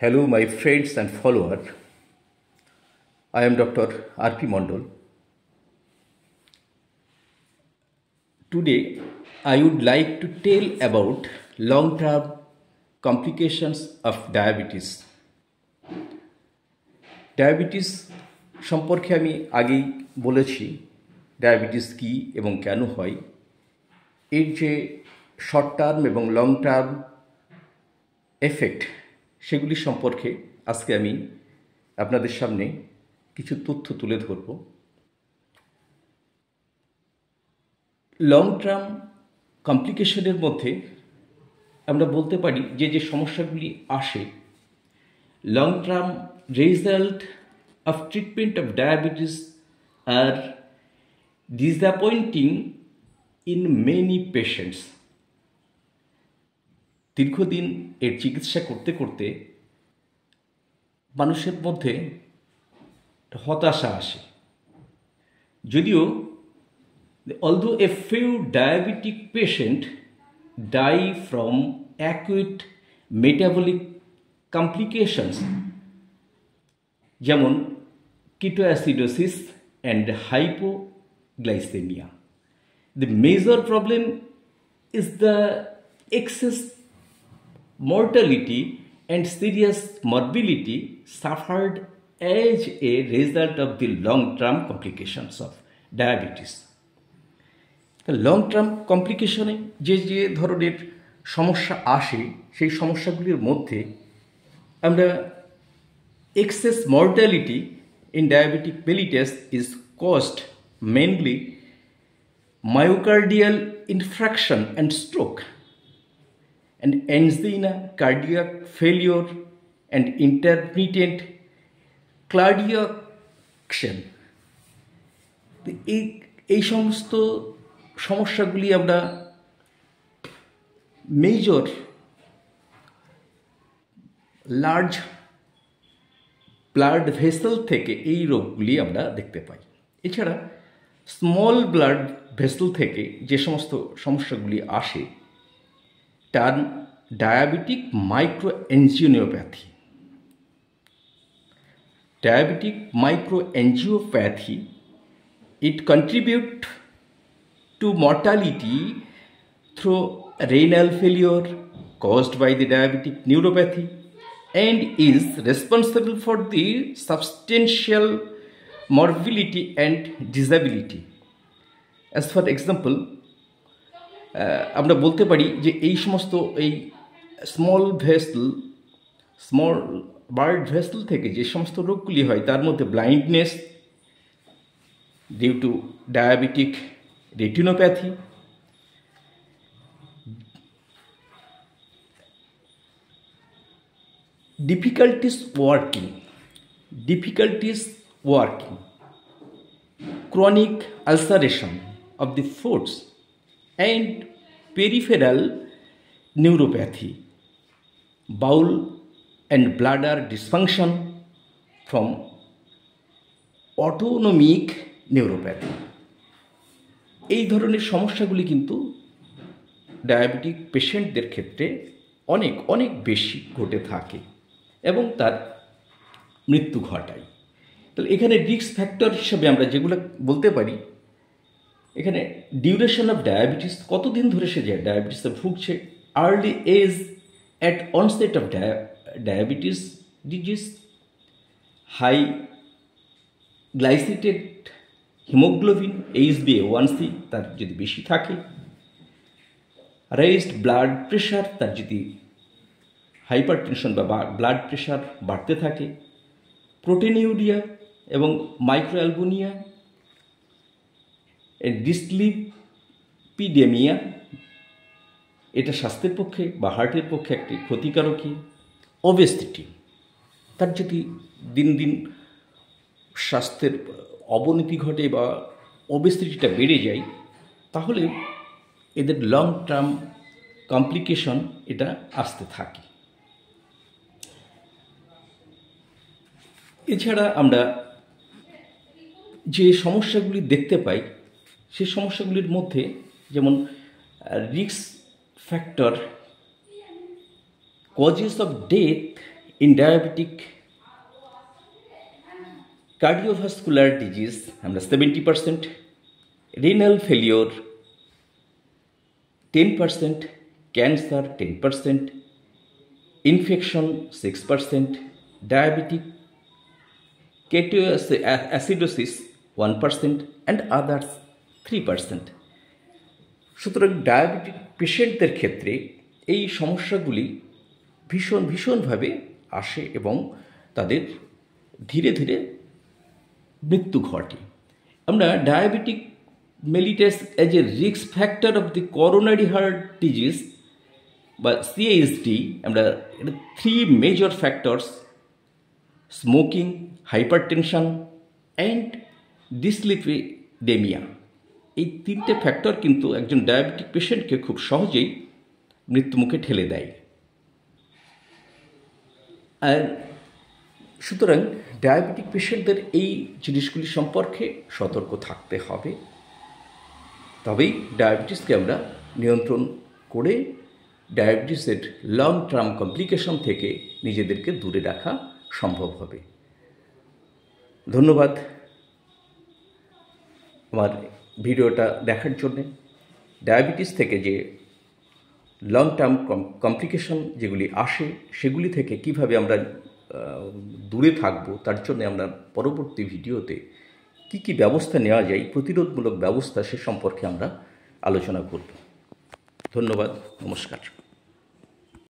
Hello, my friends and followers. I am Dr. R.P. Mondol. Today, I would like to tell about long-term complications of diabetes. Diabetes সম্পর্কে আমি আগেই বলেছি diabetes কী এবং কেন হয়, এর যে শর্ট টার্ম এবং লং টার্ম এফেক্ট সেগুলি সম্পর্কে আজকে আমি আপনাদের সামনে কিছু তথ্য তুলে ধরব। লং টার্ম কমপ্লিকেশনের মধ্যে আমরা বলতে পারি যে সমস্যাগুলি আসে, long term result of treatment of diabetes are disappointing in many patients. দীর্ঘদিন এর চিকিৎসা করতে করতে মানুষের মধ্যে হতাশা আসে। যদিও although a few diabetic patients die from acute metabolic complications যেমন ketoacidosis and hypoglycemia, the major problem is the excess mortality and serious morbidity suffered as a result of the long-term complications of diabetes. long-term complication যে ধরনের সমস্যা আসে সেই সমস্যাগুলির মধ্যে আমরা excess mortality in diabetic mellitus is caused mainly myocardial infarction and stroke, and angina, cardiac failure, and intermittent claudication. এই সমস্ত সমস্যাগুলি আমরা মেজর লার্জ ব্লাড ভেসেল থেকে এই রোগগুলি আমরা দেখতে পাই। এছাড়া স্মল ব্লাড ভেসেল থেকে যে সমস্ত সমস্যাগুলি আসে তার diabetic microangiopathy. Diabetic microangiopathy it contribute to mortality through renal failure caused by the diabetic neuropathy and is responsible for the substantial morbidity and disability. As for example, আমরা বলতে পারি যে এই সমস্ত এই স্মল ব্লাড ভেসেল থেকে যে সমস্ত রোগগুলি হয় তার মধ্যে blindness due to diabetic retinopathy, difficulties working, chronic ulceration of the foods, and peripheral neuropathy, bowel and bladder dysfunction from autonomic neuropathy. এই ধরনের সমস্যাগুলি কিন্তু ডায়াবেটিক পেশেন্টদের ক্ষেত্রে অনেক বেশি ঘটে থাকে এবং তার মৃত্যু ঘটায়। তাহলে এখানে রিস্ক ফ্যাক্টর হিসেবে আমরা যেগুলো বলতে পারি, এখানে ডিউরেশন অফ ডায়াবেটিস, কতদিন ধরে সে ডায়াবেটিসে ভুগছে, early age at onset of diabetes disease, high glycated haemoglobin HbA1c তার যদি বেশি থাকে, রেইজড ব্লাড প্রেশার তার যদি হাইপারটেনশন বা ব্লাড প্রেশার বাড়তে থাকে, প্রোটিনিউরিয়া এবং মাইক্রোঅ্যালবুমিয়া, ডিসলিপিডেমিয়া, এটা স্বাস্থ্যের পক্ষে বা হার্টের পক্ষে একটি ক্ষতিকারকই, ওবেসিটি তার যদি দিন দিন স্বাস্থ্যের অবনতি ঘটে বা ওবেসিটিটা বেড়ে যায় তাহলে এদের লং টার্ম কমপ্লিকেশন এটা আসতে থাকে। এছাড়া আমরা যে সমস্যাগুলি দেখতে পাই সেই সমস্যাগুলির মধ্যে যেমন risk factor, causes of death in diabetic cardiovascular disease আমরা 70%, renal failure 10%, cancer 10%, infection 6%, diabetic ketoacidosis 1% and others 3%। সুতরাং ডায়াবেটিক পেশেন্টদের ক্ষেত্রে এই সমস্যাগুলি ভীষণভাবে আসে এবং তাদের ধীরে ধীরে মৃত্যু ঘটে। আমরা diabetic mellitus as a risk factor of the coronary heart disease বা সিএইচডি আমরা 3 major factors smoking, hypertension and dyslipidemia, এই 3টে ফ্যাক্টর কিন্তু একজন ডায়াবেটিক পেশেন্টকে খুব সহজেই মৃত্যুমুখে ঠেলে দেয়। আর সুতরাং ডায়াবেটিক পেশেন্টদের এই জিনিসগুলি সম্পর্কে সতর্ক থাকতে হবে, তবেই ডায়াবেটিসকে আমরা নিয়ন্ত্রণ করে ডায়াবেটিসের লং টার্ম কমপ্লিকেশন থেকে নিজেদেরকে দূরে রাখা সম্ভব হবে। ধন্যবাদ আমার ভিডিওটা দেখার জন্যে। ডায়াবেটিস থেকে যে লং টার্ম কমপ্লিকেশন যেগুলি আসে সেগুলি থেকে কিভাবে আমরা দূরে থাকবো তার জন্য আমরা পরবর্তী ভিডিওতে কি ব্যবস্থা নেওয়া যায়, প্রতিরোধমূলক ব্যবস্থা সে সম্পর্কে আমরা আলোচনা করব। ধন্যবাদ, নমস্কার।